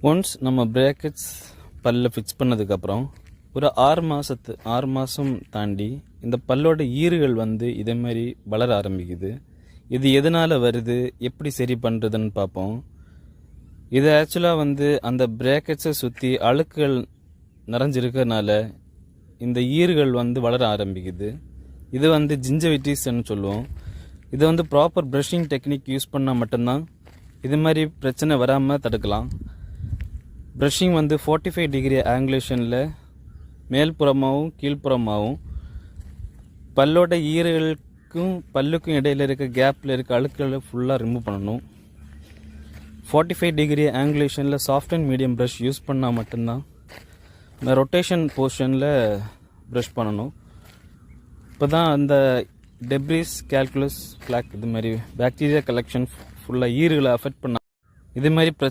Once நம்ம பிரேக்கெட்ஸ் பல்ல fix பண்ணதுக்கப்புறம் ஒரு 6 மாதம் தாண்டி இந்த பல்லோட ஈறுகள் இதே மாதிரி வளர ஆரம்பிக்குது. இது எதனால் வருது, எப்படி சரி பண்ணுறதுன்னு பார்ப்போம். இது ஆக்சுவலாக அந்த பிரேக்கெட்ஸை சுற்றி அழுக்குகள் நிறைஞ்சிருக்கிறதுனால இந்த ஈறுகள் வளர ஆரம்பிக்குது. இது ஜிஞ்சவிட்டிஸ்ன்னு சொல்லுவோம். இது ப்ராப்பர் ப்ரஷிங் டெக்னிக் யூஸ் பண்ணால் மட்டும்தான் இது மாதிரி பிரச்சனை வராமல் தடுக்கலாம். ப்ரஷிங் 45 டிகிரி ஆங்குலேஷனில் மேல்புறமாகவும் கீழ்ப்புறமாகவும் பல்லோட ஈறுகளுக்கும் பல்லுக்கும் இடையில் இருக்க கேப்பில் இருக்க அழுக்குகளை ஃபுல்லாக ரிமூவ் பண்ணணும். 45 டிகிரி ஆங்குலேஷனில் soft and medium brush use பண்ணால் மட்டும்தான் ரொட்டேஷன் போர்ஷனில் ப்ரஷ் பண்ணணும். இப்போ தான் அந்த டெப்ரிஸ், கால்குலஸ், பிளாக் இது மாதிரி பாக்டீரியா கலெக்ஷன் ஃபுல்லாக ஈறுகளை அஃபெக்ட் பண்ண இது மாதிரி